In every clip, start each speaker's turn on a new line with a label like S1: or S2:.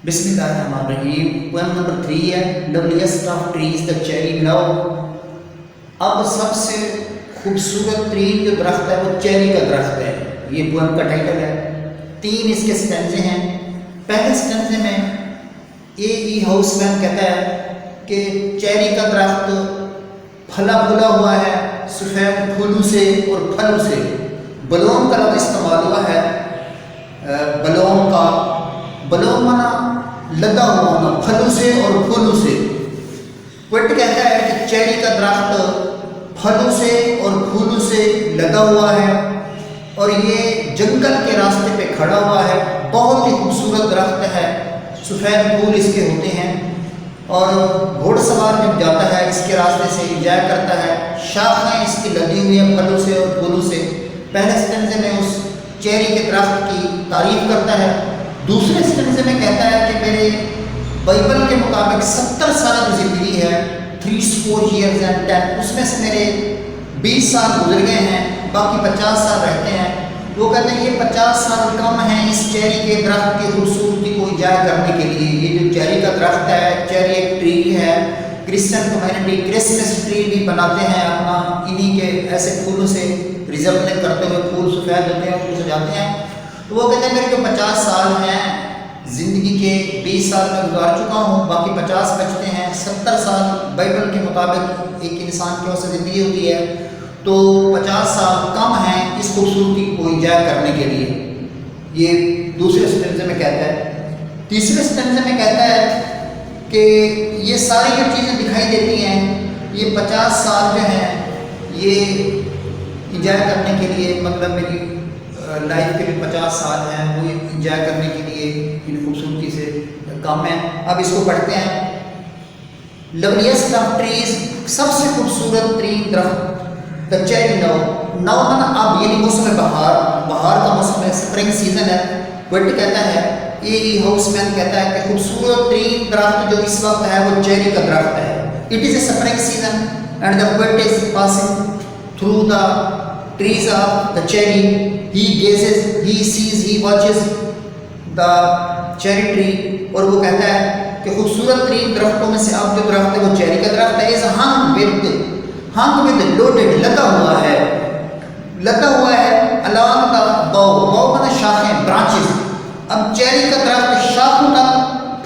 S1: बिस्मिल्लाहिर्रहमानिर्रहीम। Poem number 3 है loveliest of trees the cherry love. अब सबसे खूबसूरत तरीन जो दरख्त है वो चेरी का दरख्त है। ये पोएम का टाइटल है। 3 इसके स्टैंजे हैं। पहले स्टैंजे में ए.ई. हाउसमैन कहता है कि चेरी का दरख्त फला फूला हुआ है सफ़ेद फूलों से और फलों से। बलोम का लफ्ज़ इस्तेमाल हुआ है। बलोम माना लदा हुआ होना फलों से और फूलों से। पोएट कहता है कि चेरी का दरख्त फलों से और फूलों से लदा हुआ है और ये जंगल के रास्ते पे खड़ा हुआ है। बहुत ही खूबसूरत दरख्त है। सफ़ेद फूल इसके होते हैं और घोड़सवार जब जाता है इसके रास्ते से इंजॉय करता है। शाखें इसकी लदी हुई हैं फलों से और फूलों से। पहले स्टेंजे में उस चेरी के दरख्त की तारीफ करता है। दूसरे स्टेंजे में कहता है कि मेरे बाइबल के मुताबिक 70 साल की ज़िंदगी है, 3 years and 10, उसमें से मेरे 20 साल गुजर गए हैं, बाकी 50 साल रहते हैं। वो कहते हैं ये 50 साल कम हैं इस चेरी के दरख्त की खूबसूरती को इंजॉय करने के लिए। ये जो चेरी का दरख्त है, चेरी एक ट्री है। क्रिश्चियन कम्युनिटी क्रिसमस ट्री भी बनाते हैं अपना इन्हीं के ऐसे फूलों से रिजल्ट करते हुए। फूल सफ़ेद होते हैं, फूल सजाते हैं। तो वो कहते हैं मेरे जो 50 साल हैं ज़िंदगी के, 20 साल में गुजार चुका हूँ, बाकी 50 बचते हैं। 70 साल बाइबल के मुताबिक एक इंसान की औसत ज़िंदगी होती है, तो 50 साल कम हैं इस खूबसूरती को इंजॉय करने के लिए। ये दूसरे स्टेंजे में कहता है। तीसरे स्टेंजे में कहता है कि ये सारी जो चीज़ें दिखाई देती हैं, ये 50 साल जो हैं ये इंजॉय करने के लिए, मतलब मेरी लाइफ के भी 50 साल हैं वो इंजॉय करने के लिए इन खूबसूरती से कम है। अब इसको पढ़ते हैं। लवलीएस्ट ऑफ ट्रीज, सबसे खूबसूरत तरीन दरख्त, द चेरी लव। नव माना अब, यानी मौसम बहार, बहार का मौसम है, स्प्रिंग सीजन है। पोएट कहता है, ए.ई. हाउसमैन कहता है कि खूबसूरत तरीन दरख्त जो इस वक्त है वो चेरी का दरख्त है। It is a spring season and the poet is passing through the trees of the cherry. He gazes, he sees, he watches the cherry tree. और वो कहता है कि खूबसूरत तरीन दरख्तों में से अब जो दरख्त है वो चेरी का दरख्त है। इस hung with loaded, लदा हुआ है along the bough माना शाखें, branches। अब चेरी का दरख्त शाखों तक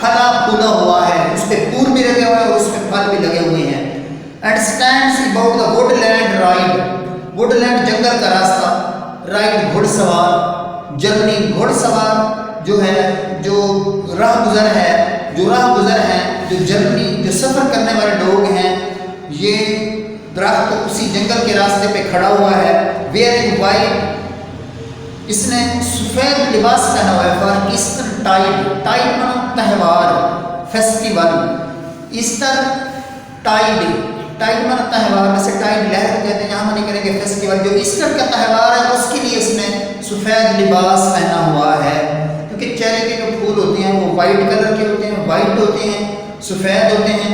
S1: फला फूला हुआ है, उस पर फूल भी लगे हुए हैं और उस पर फल भी लगे हुए हैं। And stands about the woodland ride, woodland जंगल का रास्ता, राइड घुड़सवार, जर्नी घुड़सवार जो है, जो राह गुज़र है, जो जर्नी, जो सफ़र करने वाले लोग हैं। ये दरख्त उसी जंगल के रास्ते पे खड़ा हुआ है। वेयरिंग वाइट, इसने सफ़ेद लिबास पहना हुआ है। फॉर ईस्टर टाइड माना त्यौहार, फेस्टिवल। ईस्टर टाइड माना त्यौहार, वैसे टाइड लहर कहते हैं, यहाँ नहीं करेंगे फेस्टिवल। जो ईस्टर का त्यौहार है उसके लिए इसने सफ़ेद लिबास पहना हुआ है, क्योंकि चेरी के जो फूल होते हैं वो वाइट कलर के होते हैं, वाइट होते हैं, सफ़ेद होते हैं।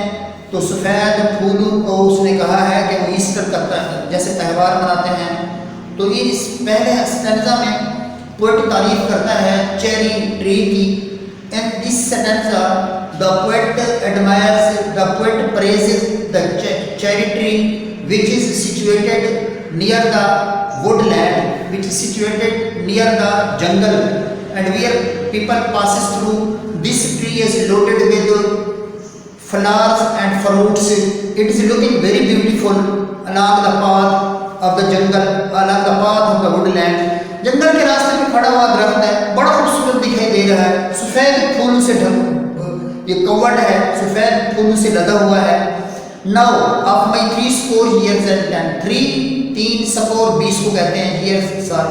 S1: तो सफ़ेद फूलों को उसने कहा है कि वो ईस्टर का जैसे त्यौहार मनाते हैं। तो ये इस पहले स्टेंजा में पोएट तारीफ करता है चेरी ट्री की। In this stanza the poet praises the cherry tree which is situated near the woodland, which is situated near the jungle, and where people passes through. This tree is loaded with flowers and fruits. It is looking very beautiful along the path of the jungle, along the path of the woodland. जंगल के रास्ते पे खड़ा हुआ दरख्त है, बड़ा खूबसूरत दिखाई दे रहा है। सफ़ेद फूलों से ये कवर्ड है, सफ़ेद फूलों से लदा हुआ है। Now of my 3 years and 10, 3 सपोर 20 को कहते हैं ईयर्स साल,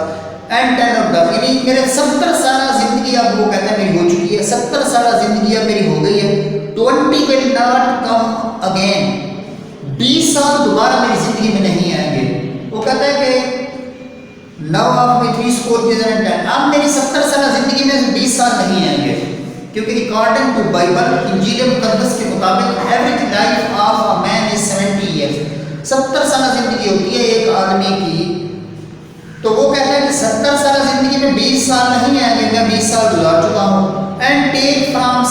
S1: एंड 10 ऑफ द, यानी मेरे 70 साल ज़िंदगी अब वो कहते हैं मेरी हो चुकी है। 70 साल ज़िंदगी अब मेरी हो गई है। 20 will not come again, 20 साल दोबारा मेरी ज़िंदगी में नहीं आएंगे। वो कहता है कि now of my 3 years and 10, अब मेरी 70 साल ज़िंदगी में 20 साल नहीं आएंगे, क्योंकि अकॉर्डिंग टू बाइबल, इंजील मुकद्दस के मुताबिक average life of a man is 70 years। 70 साल ज़िंदगी होती है एक आदमी की। तो वो कहता है कि 70 साल ज़िंदगी में 20 साल नहीं आएंगे, मैं 20 साल गुजार चुका हूँ। एंड टेक फ्रॉम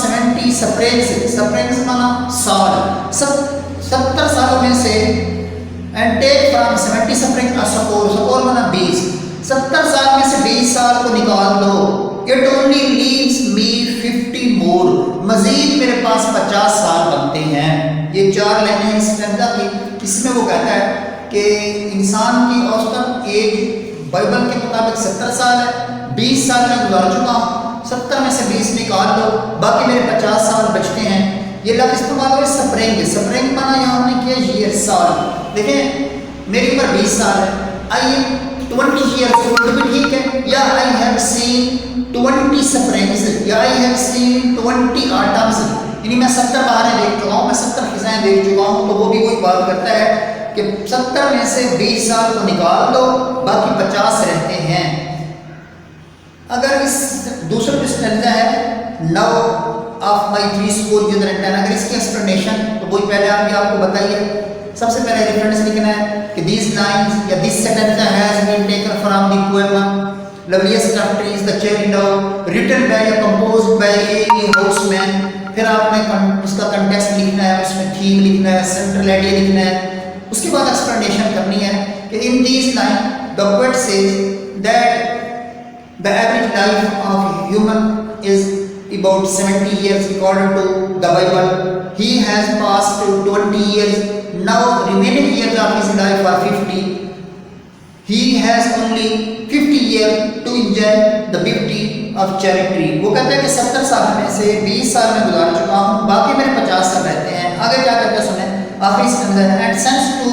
S1: सप्रेंग्स माना साल, 70 सालों में से, एंड टेक फ्रॉम 70 सप्रेंग सपोर माना 20, 70 साल में से 20 साल को निकाल दो, इट ओनली लीव्स मी 50 मोर, मजीद मेरे पास 50 साल बनते हैं। ये 4 लाइनें इस स्टैंजा की, इसमें वो कहता है कि इंसान की औसतन एज बाइबल के मुताबिक 70 साल है, 20 साल में गुजार चुका हूँ, 70 में से 20 निकाल दो, बाकी मेरे 50 साल बचते हैं। ये लफ्ज़ इस्तेमाल हुआ सप्रेंग माना यहाँ हमने किया ईयर, साल। देखें मेरी उम्र 20 साल है, आई एम 20 ईयर्स ओल्ड, भी ठीक है, या आई हैव सीन 20 स्प्रिंग्स, या आई हैव सीन 20 ऑटम्स, यानी मैं 70 बहारें देख चुका हूँ, मैं 70 फिजाएं देख चुका हूँ। तो वो भी कोई बात करता है कि 70 में से 20 साल को निकाल दो, बाकी 50 रहते हैं। अगर इस दूसरा जो स्टैंजा है now of my 3 school youth and 10, अगर इसकी एक्सप्लेनेशन तो वही पहले आपको बताइए। सबसे पहले रेफरेंस लिखना है कि these lines या this stanza has been taken from the poem Loveliest of Trees the Cherry Dove written by या composed by A. Houseman। फिर आपने उसका कंटेक्स्ट लिखना है, उसमें थीम लिखना है, सेंट्रल आइडिया लिखना है, उसके बाद एक्सप्लेनेशन करनी है कि in these lines the poet says that the average life of human is about 70 years according to the Bible. He has passed 20 years, now remaining years of his life are 50. He has only 50 years to enjoy the beauty of cherry tree। वो कहते हैं कि 70 साल में से 20 साल में गुजार चुका हूँ, बाकी मेरे 50 साल रहते हैं। आगे क्या कहते हैं सुने, आखिरी स्टैंजा है, and sense to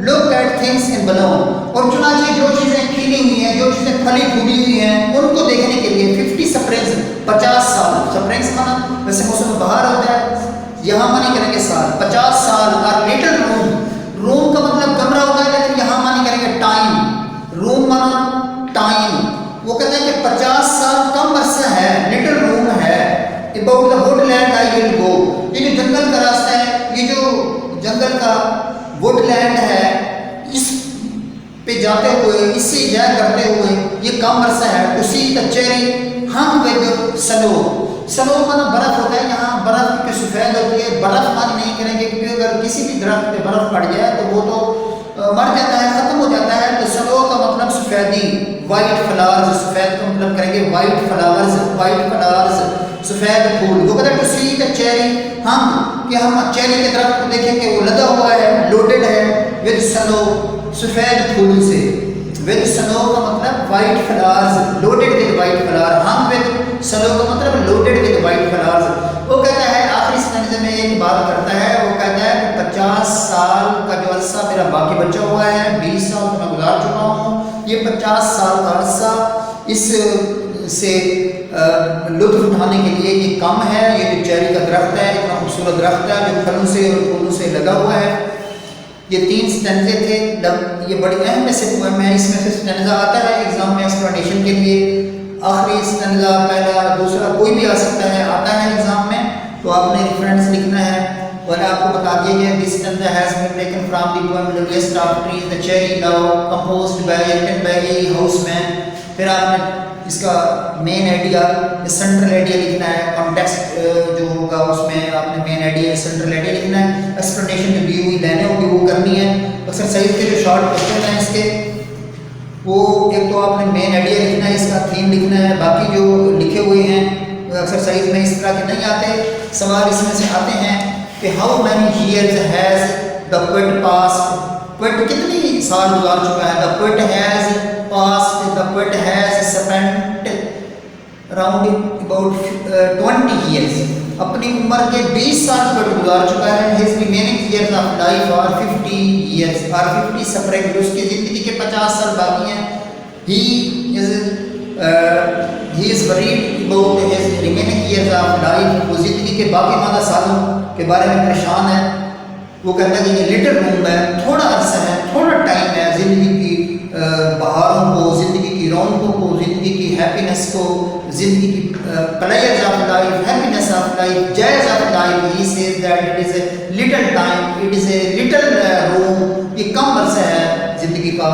S1: look at things in bloom, और चुनाचे जो चीज़ें खिली हुई हैं, जो चीज़ें फली फूली हुई हैं, उनको देखने के लिए 50 स्प्रिंग्स, 50 साल। स्प्रिंग्स माना वैसे मौसम बाहर होता है, यहाँ मानी करेंगे साल, 50 साल। और लिटिल रूम का मतलब कमरा होता है, लेकिन यहाँ मानी करेंगे टाइम, रूम माना टाइम। वो कहते हैं कि 50 साल कम अरसा है, लिटिल रूम है। About the Woodland I will go, ये जो जंगल का रास्ता है, ये जो जंगल का वुडलैंड है, इस पे जाते हुए, इससे जय करते हुए ये कम अरसा है। उसी द चेरी हम विद स्नो, स्नो माना बर्फ होता है, यहाँ बर्फ की सफ़ेद होती है, बर्फ मानी नहीं करेंगे क्योंकि अगर किसी भी दरख्त पे बर्फ पड़ जाए तो वो तो मर जाता है, ख़त्म हो जाता है। तो स्नो का मतलब सफ़ेदी, वाइट फ्लावर्स, सफ़ेद का मतलब करेंगे वाइट फ्लावर्स, सफ़ेद फूल। वो कहते हैं टू सी द चेरी हम, कि हम चेरी के दरख्त को देखें कि वो लदा हुआ है, लोडेड है विद स्नो, सफ़ेद फूलों से। विद स्नो का मतलब white flowers, loaded with white flower, हम विद स्नो का मतलब लोडेड विद वाइट फ्लावर्स। वो कहता है आखिरी स्टैंजा में एक बात करता है, वो कहता है कि 50 साल का जो अरसा मेरा बाकी बचा हुआ है, 20 साल तो मैं गुजार चुका हूँ, ये 50 साल का अरसा इस से लुत्फ उठाने के लिए ये कम है। ये जो चेरी का दरख्त है, इतना खूबसूरत दरख्त है जो फलों से और फूलों से लगा हुआ है। ये 3 स्टैंजे थे, ये बड़ी अहम में से पोएम है। इसमें से स्टैंजा आता है एग्जाम में एक्सप्लेनेशन के लिए, आखिरी स्टैंजा, पहला, दूसरा, कोई भी आ सकता है, आता है एग्जाम में, तो आपने रेफरेंस लिखना है। और आपको बता दिया गया this stanza has been taken from the poem loveliest of trees the cherry डव composed by written by A Housman. फिर आपने इसका मेन आइडिया, सेंट्रल आइडिया लिखना है, कॉन्टेक्स्ट जो होगा उसमें आपने मेन आइडिया, सेंट्रल आइडिया लिखना है, एक्सप्लेनेशन जो दी हुई लाइनें होगी वो करनी है। एक्सरसाइज के जो शॉर्ट क्वेश्चन हैं इसके, वो एक तो आपने मेन आइडिया लिखना है, इसका थीम लिखना है, बाकी जो लिखे हुए हैं एक्सरसाइज में इस तरह के नहीं आते। सवाल इसमें से आते हैं कि how many years has the poet passed, poet कितनी साल गुजार चुका है। The poet has passed, the poet has spent around about 20 years, अपनी उम्र के 20 साल पोएट गुजार चुका है। His remaining years of life are 50 years, are 50 separate, उसकी ज़िंदगी के 50 साल बाकी हैं। He is worried about his remaining years of life, वो ज़िंदगी के बाकी मादा सालों के बारे में परेशान है। वो कहता है कि ये लिटिल रूम है, थोड़ा अरसा है, थोड़ा टाइम है, ज़िंदगी की बहारों को, ज़िंदगी की रौनकों को, ज़िंदगी की हैप्पीनेस को, ज़िंदगी की players of life, happiness of life, joys of life. He says that it is a little time, it is a little room, ये कम अरसा है ज़िंदगी का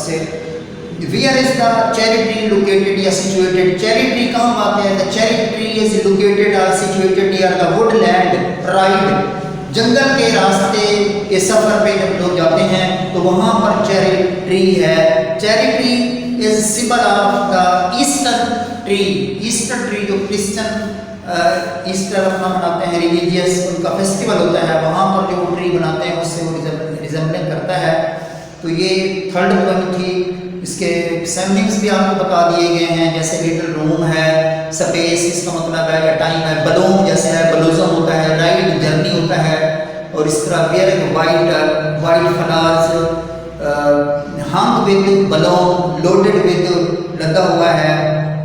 S1: से। Where is the cherry tree located या situated? Cherry tree कहाँ पाते हैं? The cherry tree is located or situated near the woodland ride. जंगल के रास्ते के सफर पे जब लोग जाते हैं तो वहाँ पर चेरी ट्री है. Cherry tree is symbol of the Easter tree. Easter tree जो क्रिश्चियन ईस्टर अपना मनाते हैं, रिलीजियस उनका फेस्टिवल होता है, वहाँ पर जो ट्री बनाते हैं उससे वो रिजेंबलिंग करता है. तो ये थर्ड पोएम थी. इसके सैम्पलिंग्स भी आपको बता दिए गए हैं, जैसे लिटिल रूम है, स्पेस इसका मतलब है या टाइम है, बलूम जैसे है बलूजम होता है, राइड जर्नी होता है, और इस तरह wearing white flowers, hung with balloon, loaded with लदा हुआ है.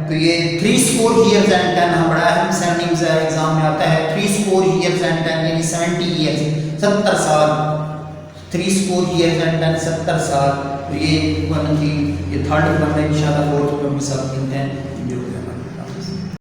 S1: तो ये 3 years and 10 हम बड़ा अहम सैम्पलिंग्स है, एग्जाम में आता है. 3 years and 10 यानी 70 years 70 साल. 3 years and 10 70 साल. तो ये वन थी, ये थर्ड वन है. इंशाल्लाह फोर्थ में भी साथ मिलते हैं.